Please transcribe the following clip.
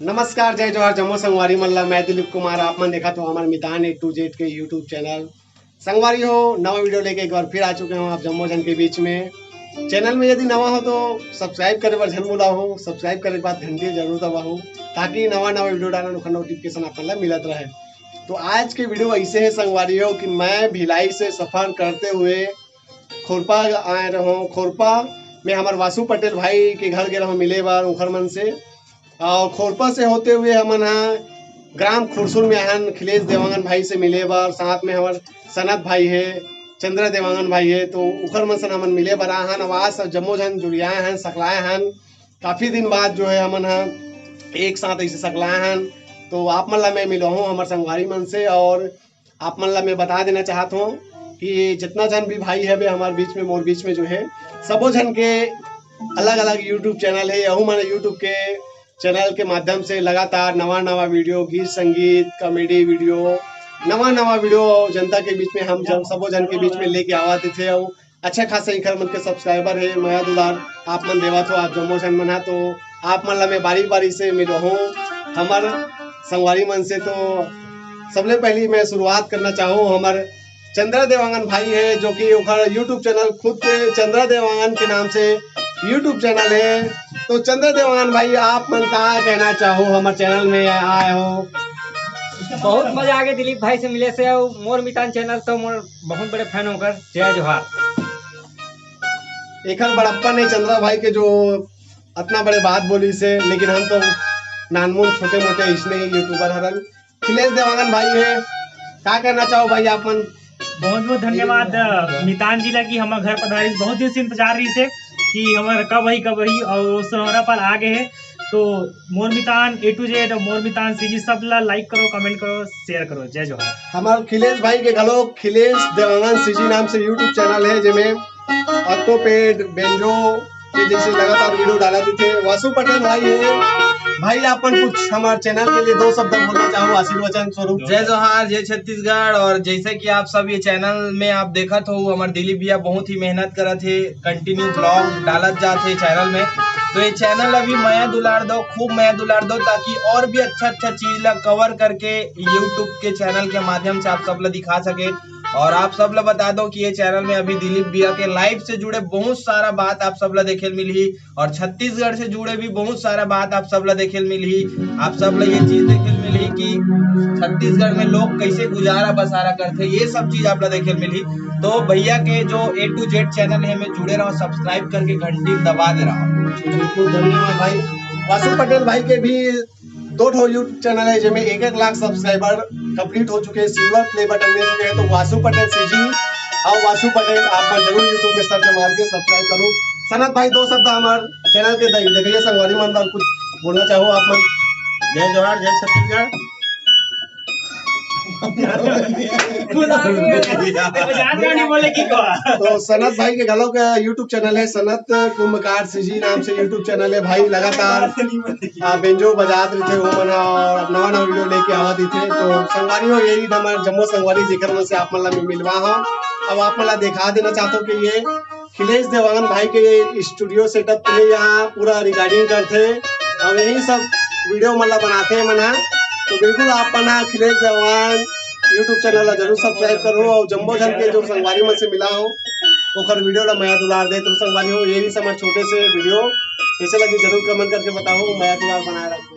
नमस्कार, जय जोहार, जम्मो संगवारी मल्ला। मैं दिलीप कुमार। आप मन देखा तो हमारे मितान A to Z के यूट्यूब चैनल संगवारी हो नवा वीडियो लेके एक बार फिर आ चुके हो आप जम्मो जन के बीच में। चैनल में यदि नवा हो तो सब्सक्राइब करे बर झन भूला हो। सब्सक्राइब करे के बाद घंटी जरूर दबाओ ताकि नवा नवा वीडियो डालने का नोटिफिकेशन आप मतलब मिलत रहे। तो आज के वीडियो ऐसे है संगवारी हो कि मैं भिलाई से सफर करते हुए खोरपा आए रहो। खोरपा में हमारे वासु पटेल भाई के घर गए रहो मिले बार उखर मन से, और खोरपा से होते हुए हमन ग्राम खुरसुर में आहन खिलेश देवांगन भाई से मिले बार। साथ में हमार सनत भाई है, चंद्र देवांगन भाई है, तो उखर मन से हमन मिले बार आहन। आवाज सब जम्मो जन जुड़ियाए हैं, सकलाए हैं। काफ़ी दिन बाद जो है हमन एक साथ ऐसे सकलाए हैं। तो आप मन ला मैं मिलो हूँ हमारे संगवारी मन से, और आप मन ला मैं बता देना चाहता हूँ कि जितना जन भी भाई है वे हमारे बीच में मोर बीच में जो है सबो जन के अलग अलग यूट्यूब चैनल है। यहू मैंने यूट्यूब के चैनल के माध्यम से लगातार नवा नवा वीडियो, गीत संगीत, कॉमेडी वीडियो, नवा नवा वीडियो जनता के बीच में हम जन सबो जन के बीच में लेके आवाते थे। और अच्छा खासा इखर मन के सब्सक्राइबर है, माया दुलार आप मन देवा तो आप जम्मो जन मन है। तो आप मन ला मैं बारी बारी से मिलो हूँ हमार संगवारी मन से। तो सबले पहली मैं शुरुआत करना चाहूँ हमारे चंद्र देवांगन भाई है, जो कि यूट्यूब चैनल खुद के चंद्र देवांगन के नाम से यूट्यूब चैनल है। तो चंद्र देवांगन भाई आप मन कहा कहना चाहो हमारे चैनल में आए हो? बहुत मजा आ गया दिलीप भाई से मिले से। और मोर मितान चैनल तो मोर बहुत बड़े फैन होकर जय जोहार। एक बड़प्पन है चंद्रा भाई के जो इतना बड़े बात बोली से, लेकिन हम तो नानमून छोटे मोटे इसने यूट्यूबर हरन। खिलेश देवांगन भाई है, क्या कहना चाहो भाई आप मन? बहुत बहुत धन्यवाद मितान जी लगी हमारे घर पधारी। बहुत दिन से इंतजार रही से कि हमारे कब वही और सोहरा पर आ गए हैं। तो मोर मितान A to Z और मोर मितान सीजी सब ला लाइक करो, कमेंट करो, शेयर करो। जय जोहार। हमारे खिलेश भाई के घलो खिलेश देवांगन सीजी नाम से यूट्यूब चैनल है, जिसमें ऑर्थोपेड बेंजो के जैसे लगातार वीडियो डालते थे। वासु पटेल भाई है। भाई आपन कुछ हमारे चैनल के लिए दो शब्द बोलना चाहो आशीर्वचन स्वरूप? जय जोहार, जय छत्तीसगढ़। और जैसे कि आप सब ये चैनल में आप देखत हो, हमारे दिलीप भैया बहुत ही मेहनत करत है, कंटिन्यू ब्लॉग डालत जाते चैनल में। तो ये चैनल अभी माया दुलार दो, खूब माया दुलार दो, ताकि और भी अच्छा अच्छा चीज ला कवर करके यूट्यूब के चैनल के माध्यम से आप सब ला दिखा सके। और आप सब ला बता दो कि ये चैनल में अभी दिलीप भैया के लाइफ से जुड़े बहुत सारा बात आप सब ला देखे मिली, और छत्तीसगढ़ से जुड़े भी बहुत सारा बात आप सब ला देखे मिली। आप सब ला ये चीज देखे मिली कि छत्तीसगढ़ में लोग कैसे गुजारा बसारा करते, ये सब चीज आप ला देखे मिली। तो भैया के जो A to Z चैनल है में जुड़े रहो, सब्सक्राइब करके घंटी दबा दे रहा हूँ। बिल्कुल धन्यवाद भाई। वासु पटेल भाई के भी दो यूट्यूब चैनल है, जिसमें 1-1 लाख सब्सक्राइबर कंप्लीट हो चुके हैं, सिल्वर प्ले बटन मिल चुके हैं। तो वासु पटेल सीजी और वासु पटेल आप जरूर यूट्यूब में सर्च मार के सब्सक्राइब करो। सनत भाई दो शब्द हमारे चैनल के देखिए संगवारी मन कुछ बोलना चाहो आप मन? जय जोहार, जय छत्तीसगढ़। तो सनत भाई के घलों का यूट्यूब चैनल है, सनत कुंभकार सीजी नाम से यूट्यूब चैनल है। भाई लगातार बेंजो बजात रहे थे वो मना, और नवा नवा वीडियो लेके आवत थे। तो संगवारी हो यही हमारे जम्मो संगवारी जिक्र में से आप मन ला मिलवा हो। अब आप मन ला दिखा देना चाहता हूँ कि ये खिलेश देवांगन भाई के स्टूडियो सेटअप पे यहाँ पूरा रिकॉर्डिंग करते और यही सब वीडियो मन ला बनाते हैं मना। तो बिल्कुल आप मना खिलेश देवांगन यूट्यूब चैनल ला जरूर सब्सक्राइब करो, और जम्मो जन के जो संगवारी मन से मिला हो ओखर वीडियो ला माया दुलार दे। तो संगवारी हो यही समझ छोटे से वीडियो कैसे लगी जरूर कमेंट करके बताओ। माया दुलार बनाए रखो।